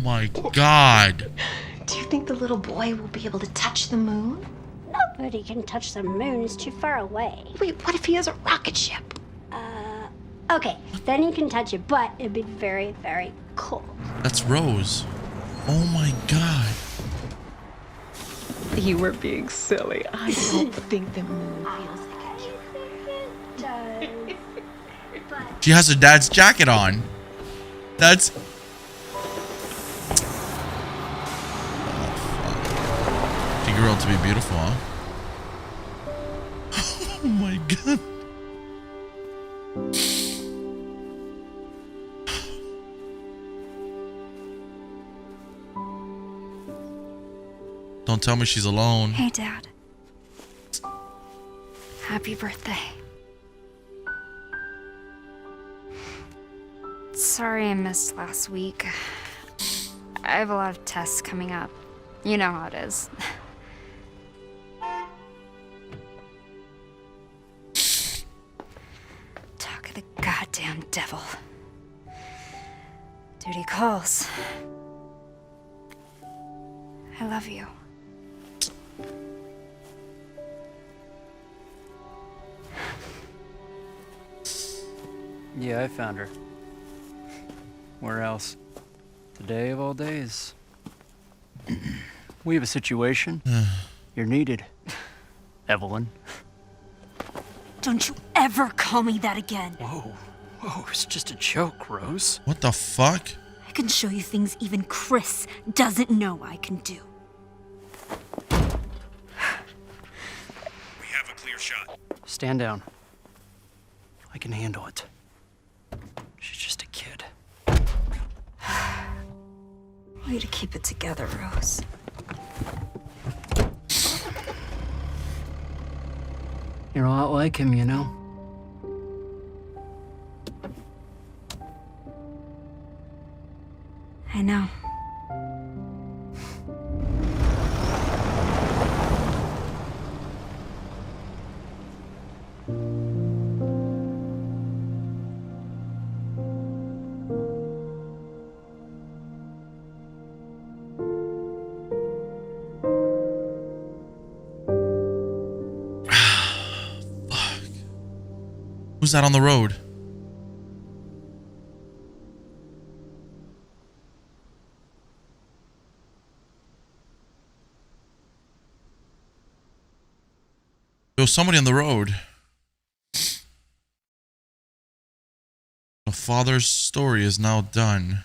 my god. Do you think the little boy will be able to touch the moon? Nobody can touch the moon. It's too far away. Wait, what if he has a rocket ship? Okay, then you can touch it, but it'd be very, very cold. That's Rose. Oh my god. You were being silly. I don't think the moon feels like It does. But She has her dad's jacket on. That's... She grew up to be beautiful, huh? Oh my god. Don't tell me she's alone. Hey, Dad. Happy birthday. Sorry I missed last week. I have a lot of tests coming up. You know how it is. Talk of the goddamn devil. Duty calls. I love you. Yeah, I found her. Where else? Today of all days. We have a situation. You're needed, Evelyn. Don't you ever call me that again. Whoa, it's just a joke, Rose. What the fuck? I can show you things even Chris doesn't know I can do. We have a clear shot. Stand down. I can handle it. She's just a kid. Way to keep it together, Rose. You're a lot like him, you know? I know. Who's that on the road? There was somebody on the road. The father's story is now done.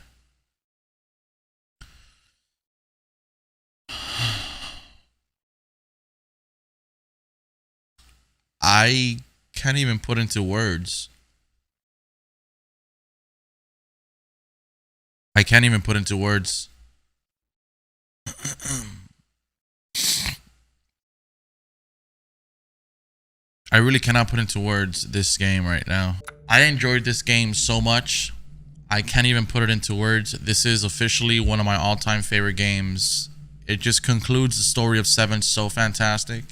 I can't even put into words. I can't even put into words. I really cannot put into words this game right now. I enjoyed this game so much. I can't even put it into words. This is officially one of my all-time favorite games. It just concludes the story of Seven so fantastic.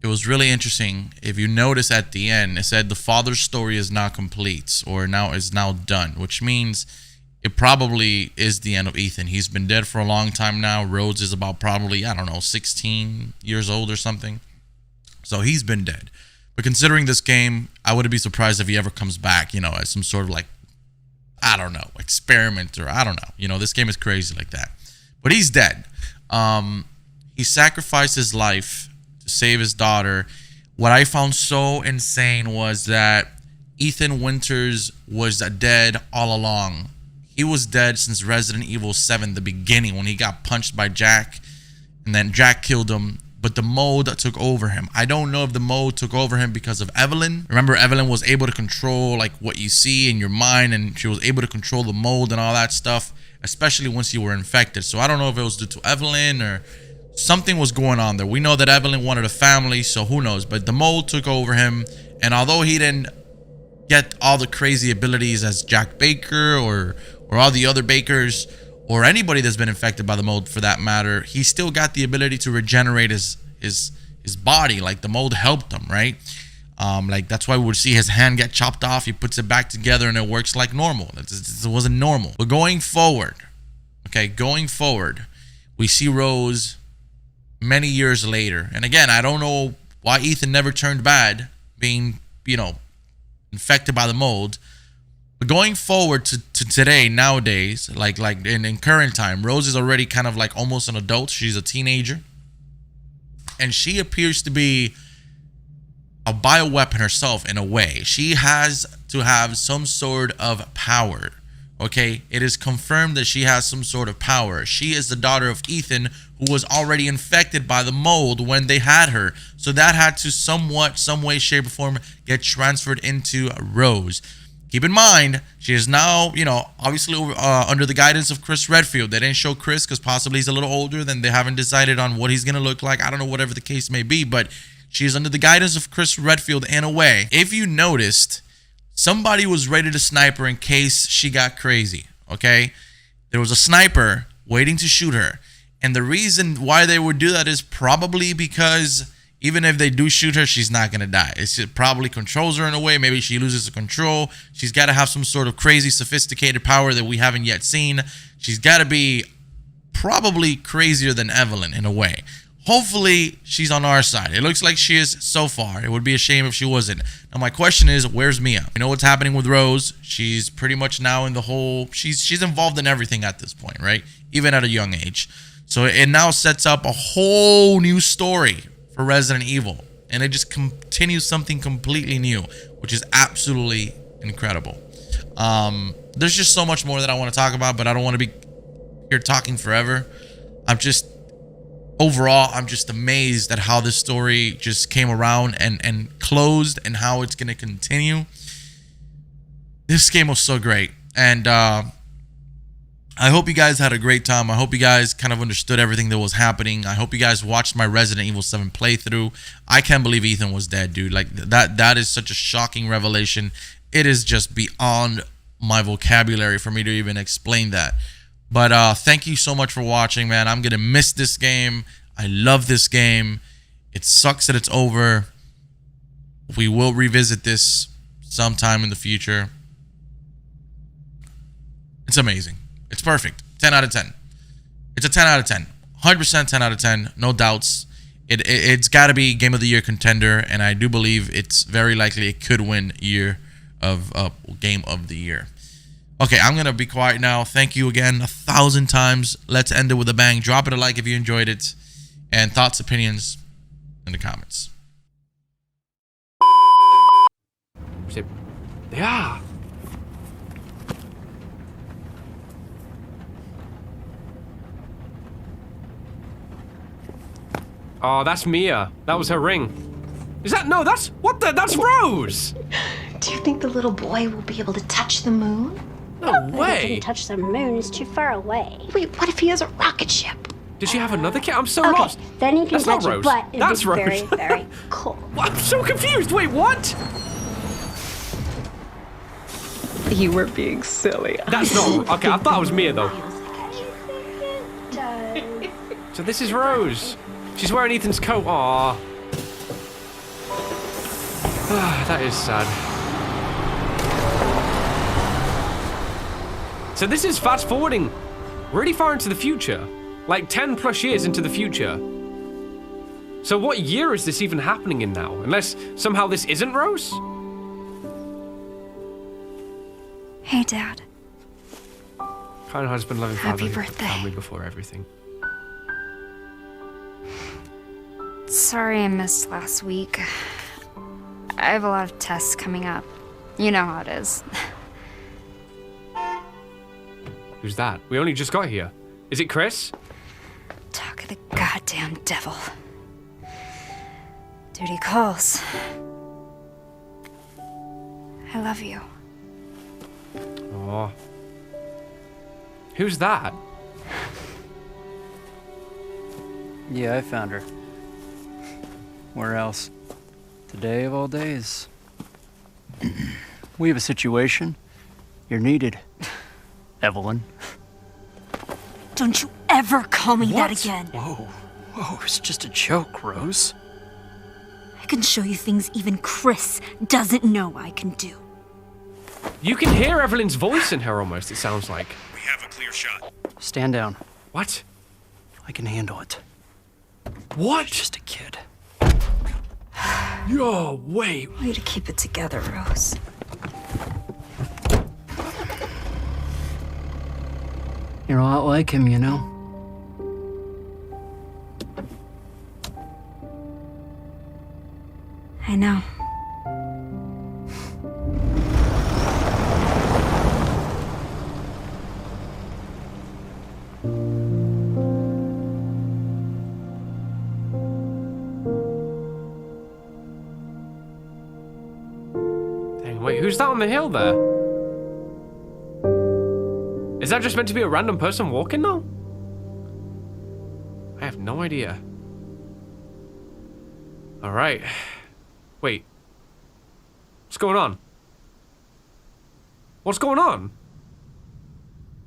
It was really interesting. If you notice at the end, it said the father's story is now complete, or is now done, which means it probably is the end of Ethan. He's been dead for a long time now. Rhodes is about probably, I don't know, 16 years old or something. So he's been dead. But considering this game, I wouldn't be surprised if he ever comes back, you know, as some sort of like, I don't know, experiment, or I don't know. You know, this game is crazy like that. But he's dead. He sacrificed his life to save his daughter. What I found so insane was that Ethan Winters was dead all along. He was dead since Resident Evil 7, the beginning, when he got punched by Jack, and then Jack killed him, but the mold took over him. I don't know if the mold took over him because of Evelyn. Remember, Evelyn was able to control like what you see in your mind, and she was able to control the mold and all that stuff, especially once you were infected. So I don't know if it was due to Evelyn or something was going on there. We know that Evelyn wanted a family, so who knows? But the mold took over him, and although he didn't get all the crazy abilities as Jack Baker or all the other Bakers or anybody that's been infected by the mold for that matter, he still got the ability to regenerate his body. Like the mold helped him, right? Like that's why we would see his hand get chopped off. He puts it back together and it works like normal. It wasn't normal. But going forward, we see Rose many years later. And again, I don't know why Ethan never turned bad, being, infected by the mold. But going forward to today, nowadays, like in current time, Rose is already kind of like almost an adult. She's a teenager. And she appears to be a bioweapon herself in a way. She has to have some sort of power. Okay, it is confirmed that she has some sort of power. She is the daughter of Ethan, who was already infected by the mold when they had her. So that had to some way, shape, or form get transferred into Rose. Keep in mind, she is now, obviously under the guidance of Chris Redfield. They didn't show Chris because possibly he's a little older, then they haven't decided on what he's going to look like. I don't know, whatever the case may be, but she is under the guidance of Chris Redfield in a way. If you noticed, somebody was ready to snipe her in case she got crazy, okay? There was a sniper waiting to shoot her. And the reason why they would do that is probably because even if they do shoot her, she's not going to die. It probably controls her in a way. Maybe she loses the control. She's got to have some sort of crazy, sophisticated power that we haven't yet seen. She's got to be probably crazier than Evelyn in a way. Hopefully, she's on our side. It looks like she is so far. It would be a shame if she wasn't. Now, my question is, where's Mia? You know what's happening with Rose? She's pretty much now in the whole... She's involved in everything at this point, right? Even at a young age. So it now sets up a whole new story for Resident Evil. And it just continues something completely new, which is absolutely incredible. There's just so much more that I want to talk about, but I don't want to be here talking forever. Overall, I'm just amazed at how this story just came around and closed and how it's going to continue. This game was so great. And I hope you guys had a great time. I hope you guys kind of understood everything that was happening. I hope you guys watched my Resident Evil 7 playthrough. I can't believe Ethan was dead, dude. Like that is such a shocking revelation. It is just beyond my vocabulary for me to even explain that. But thank you so much for watching, man. I'm going to miss this game. I love this game. It sucks that it's over. We will revisit this sometime in the future. It's amazing. It's perfect. 10 out of 10. It's a 10 out of 10. 100% 10 out of 10. No doubts. It's got to be Game of the Year contender, and I do believe it's very likely it could win Game of the Year. Okay, I'm going to be quiet now. Thank you again 1,000 times. Let's end it with a bang. Drop it a like if you enjoyed it. And thoughts, opinions in the comments. Yeah. Oh, that's Mia. That was her ring. Is that... No, that's... What the... That's Rose! Do you think the little boy will be able to touch the moon? No He way. can touch the moon. It's too far away. Wait, what if he has a rocket ship? Did she have another kid? I'm so Okay, lost. then you can That's not touch it, Rose. but it'd That's be very, Rose. very cool. I'm so confused. Wait, what? You were being silly. That's not... Okay, I thought it was Mia, though. Does. So this is Rose. She's wearing Ethan's coat. Aww. That is sad. So this is fast forwarding really far into the future. Like 10 plus years into the future. So what year is this even happening in now? Unless somehow this isn't Rose? Hey, Dad. Kind husband, loving Happy father. birthday. Family before everything. Sorry I missed last week. I have a lot of tests coming up. You know how it is. Who's that? We only just got here. Is it Chris? Talk of the goddamn devil. Duty calls. I love you. Oh. Who's that? Yeah, I found her. Where else? Today of all days. We have a situation. You're needed. Evelyn. Don't you ever call me that What? again. Whoa. Whoa, it's just a joke, Rose. I can show you things even Chris doesn't know I can do. You can hear Evelyn's voice in her almost, it sounds like. We have a clear shot. Stand down. What? I can handle it. What? Just a kid. Yo, wait. Way to keep it together, Rose. You're a lot like him, you know? I know. Dang, wait, who's that on the hill there? Is that just meant to be a random person walking now? I have no idea. Alright. Wait. What's going on? What's going on?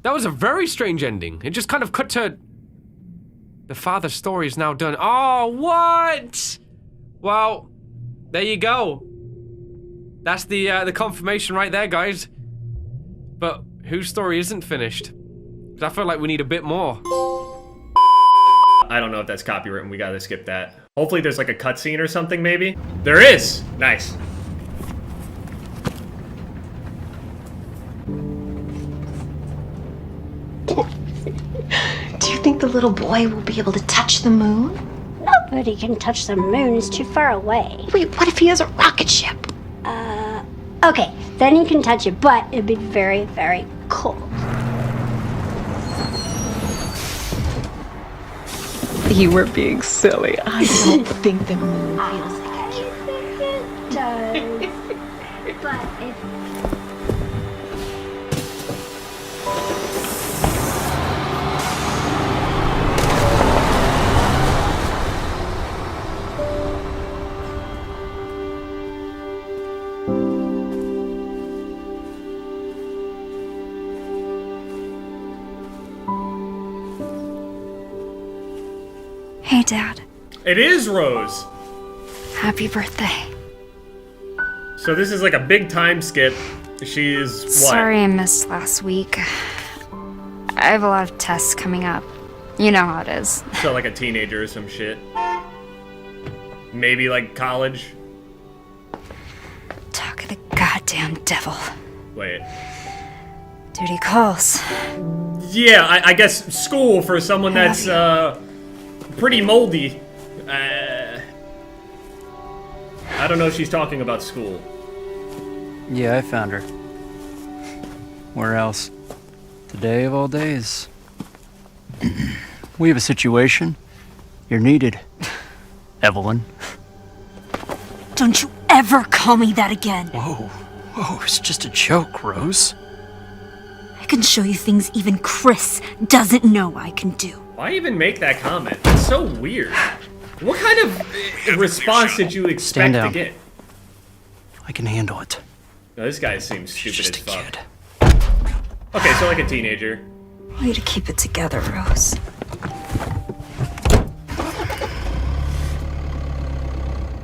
That was a very strange ending. It just kind of cut to... The father's story is now done. Oh, what? Well, there you go. That's the confirmation right there, guys. But whose story isn't finished? 'Cause I feel like we need a bit more. I don't know if that's copyright, we gotta skip that. Hopefully there's like a cutscene or something, maybe? There is! Nice. Do you think the little boy will be able to touch the moon? Nobody can touch the moon, it's too far away. Wait, what if he has a rocket ship? Okay, then you can touch it, but it'd be very, very cold. You were being silly. I don't think the moon feels like it. It does. But if... Hey, Dad. It is Rose! Happy birthday. So this is like a big time skip. She's what? Sorry I missed last week. I have a lot of tests coming up. You know how it is. So like a teenager or some shit. Maybe like college. Talk of the goddamn devil. Wait. Duty calls. Yeah, I guess school for someone that's pretty moldy. I don't know if she's talking about school. Yeah, I found her. Where else? Today of all days. We have a situation. You're needed. Evelyn. Don't you ever call me that again. Whoa. Whoa, it's just a joke, Rose. I can show you things even Chris doesn't know I can do. Why even make that comment? That's so weird. What kind of response did you expect to get? I can handle it. No, this guy seems stupid Just as a fuck. kid. Okay, so like a teenager. Way to keep it together, Rose.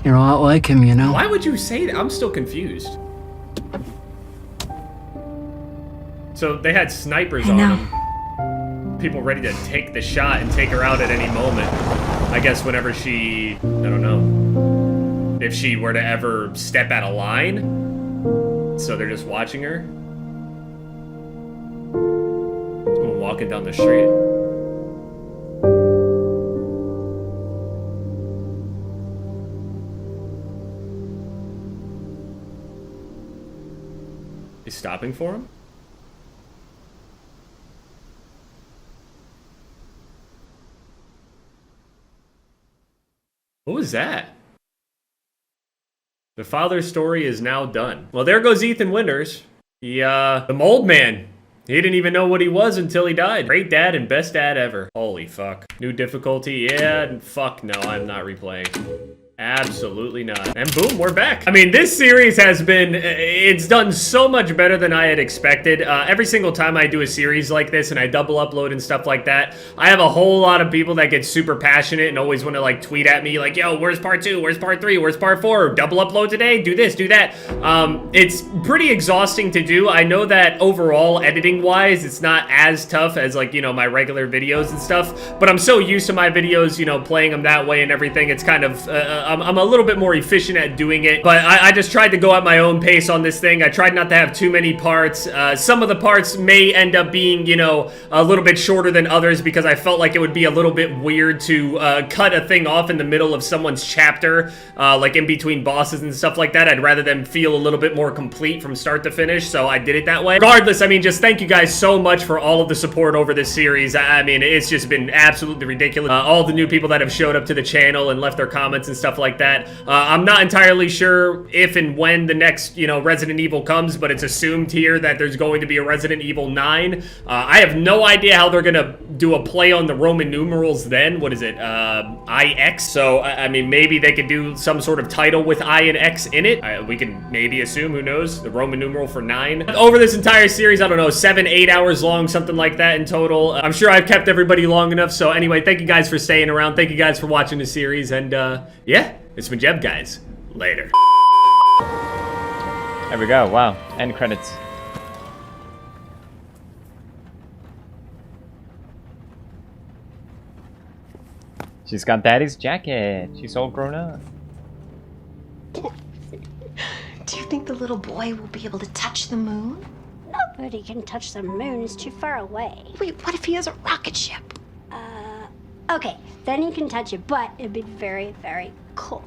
You're a lot like him, you know? Why would you say that? I'm still confused. So they had snipers on them. People ready to take the shot and take her out at any moment. I guess whenever she, I don't know, if she were to ever step out of line. So they're just watching her. Someone walking down the street. He's stopping for him? What was that? The father's story is now done. Well, there goes Ethan Winters. The mold man. He didn't even know what he was until he died. Great dad and best dad ever. Holy fuck. New difficulty, yeah, and fuck no, I'm not replaying. Absolutely not. And boom, we're back. I mean, this series has been, it's done so much better than I had expected. Every single time I do a series like this and I double upload and stuff like that, I have a whole lot of people that get super passionate and always want to like tweet at me like, yo, where's part 2? Where's part 3? Where's part 4? Double upload today? Do this, do that. It's pretty exhausting to do. I know that overall, editing wise, it's not as tough as like, you know, my regular videos and stuff, but I'm so used to my videos, you know, playing them that way and everything. It's kind of, I'm a little bit more efficient at doing it, but I just tried to go at my own pace on this thing. I tried not to have too many parts. Some of the parts may end up being, you know, a little bit shorter than others because I felt like it would be a little bit weird to cut a thing off in the middle of someone's chapter, like in between bosses and stuff like that. I'd rather them feel a little bit more complete from start to finish, so I did it that way. Regardless, I mean, just thank you guys so much for all of the support over this series. I mean, it's just been absolutely ridiculous. All the new people that have showed up to the channel and left their comments and stuff like that. I'm not entirely sure if and when the next, you know, Resident Evil comes, but it's assumed here that there's going to be a Resident Evil 9. I have no idea how they're gonna do a play on the Roman numerals then. What is it? IX? So, I mean, maybe they could do some sort of title with I and X in it. We can maybe assume, who knows, the Roman numeral for 9. Over this entire series, I don't know, 7-8 hours long, something like that in total. I'm sure I've kept everybody long enough. So anyway, thank you guys for staying around. Thank you guys for watching the series. And yeah, it's been Jeb, guys. Later. There we go. Wow. End credits. She's got daddy's jacket. She's all grown up. Do you think the little boy will be able to touch the moon? Nobody can touch the moon. It's too far away. Wait, what if he has a rocket ship? Okay, then you can touch it, but it'd be very, very cold.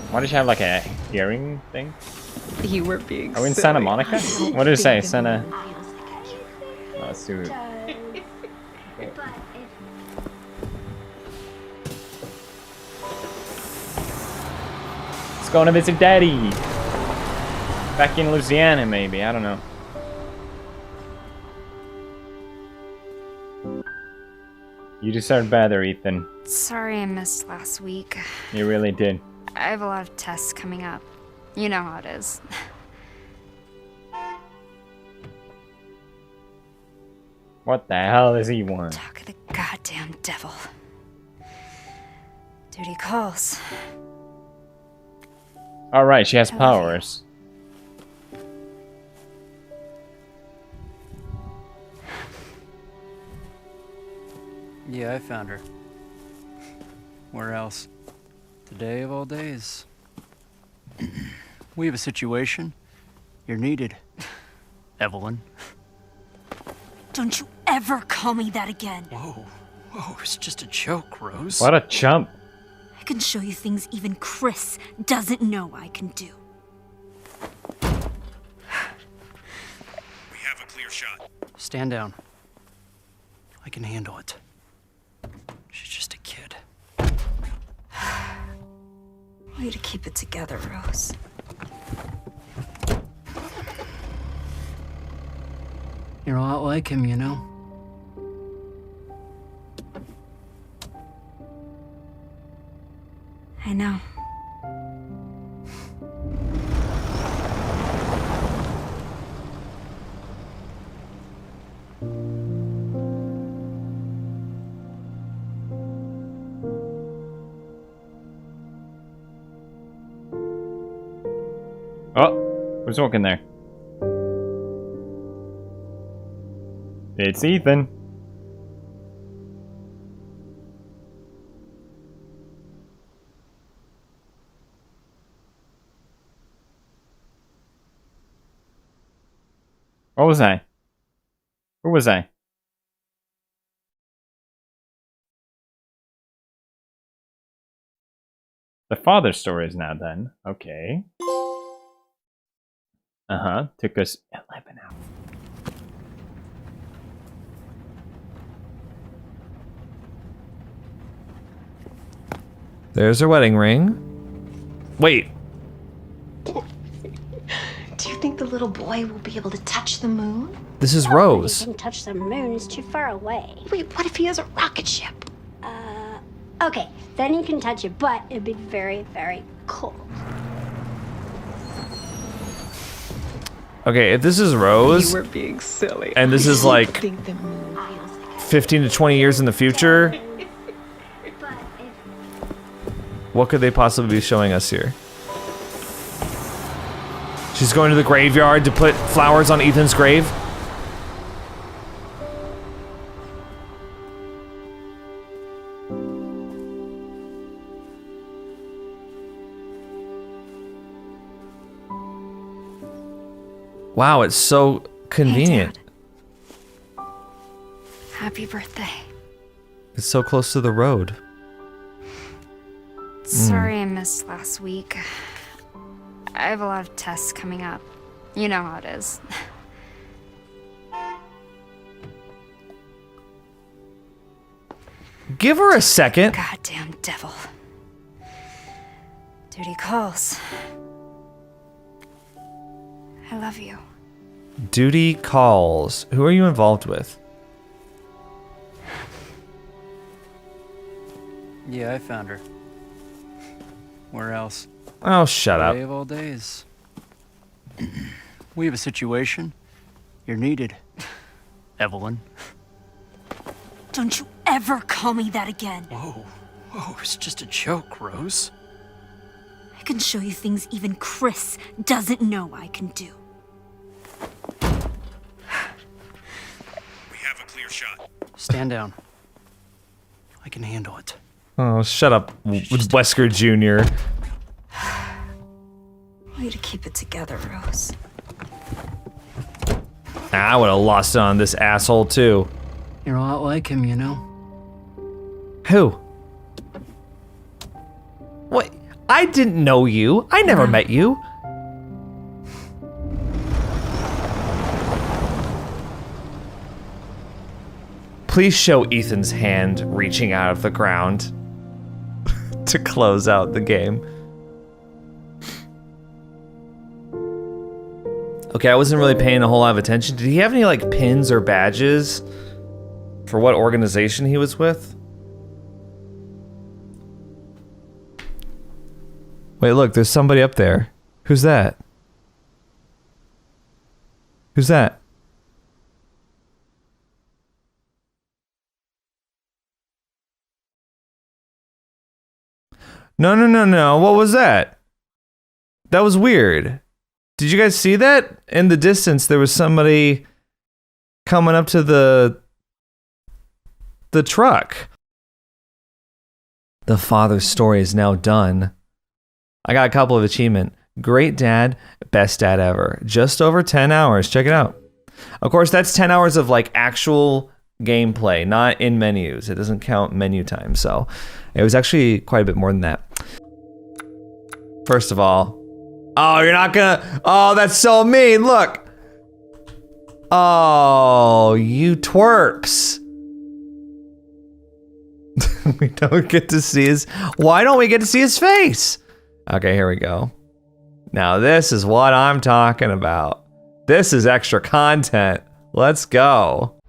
Why does she have like a hearing thing? You were being Are we in silly. Santa Monica? What did it say? Santa. Feels Let's do it. but Let's go to visit daddy. Back in Louisiana, maybe. I don't know. You deserve better, Ethan. Sorry I missed last week. You really did. I have a lot of tests coming up. You know how it is. What the hell does he want? Talk of the goddamn devil. Duty calls. Alright, she has I love you. powers. Yeah, I found her. Where else? Today of all days. We have a situation. You're needed. Evelyn. Don't you ever call me that again. Whoa. Whoa, it's just a joke, Rose. What a chump. I can show you things even Chris doesn't know I can do. We have a clear shot. Stand down. I can handle it. She's just a kid. Way to keep it together, Rose. You're a lot like him, you know? I know. Oh, who's walking there? It's Ethan. What was I? Who was I? The father story is now done. Okay. Took us 11 hours. There's her wedding ring. Wait. Do you think the little boy will be able to touch the moon? This is nobody Rose. can touch the moon. It's too far away. Wait, what if he has a rocket ship? Okay, then you can touch it, but it'd be very, very cold. Okay, if this is Rose, You were being silly. and this is I like think the moon feels like 15 to 20 years in the future, But what could they possibly be showing us here? She's going to the graveyard to put flowers on Ethan's grave? Wow, it's so convenient. Hey, Dad. Happy birthday. It's so close to the road. Sorry I missed last week. I have a lot of tests coming up. You know how it is. Give her a second. Goddamn devil. Duty calls. I love you. Duty calls. Who are you involved with? Yeah, I found her. Where else? Oh, shut Day up. of all days. We have a situation. You're needed. Evelyn. Don't you ever call me that again. Whoa, it's just a joke, Rose. I can show you things even Chris doesn't know I can do. We have a clear shot. Stand down. I can handle it. Oh, shut up, Wesker Jr. Way to keep it together, Rose. I would have lost it on this asshole, too. You're a lot like him, you know? Who? What? I didn't know you. I never met you. Please show Ethan's hand reaching out of the ground to close out the game. Okay, I wasn't really paying a whole lot of attention. Did he have any like pins or badges for what organization he was with? Wait, look, there's somebody up there. Who's that? Who's that? No. What was that? That was weird. Did you guys see that? In the distance, there was somebody coming up to the truck. The father's story is now done. I got a couple of achievements. Great dad, best dad ever. Just over 10 hours. Check it out. Of course, that's 10 hours of like actual gameplay, not in menus. It doesn't count menu time. So it was actually quite a bit more than that. First of all, oh, you're not gonna, oh, that's so mean. Look. Oh, you twerps. We don't get to see his, why don't we get to see his face? Okay, here we go. Now this is what I'm talking about. This is extra content. Let's go.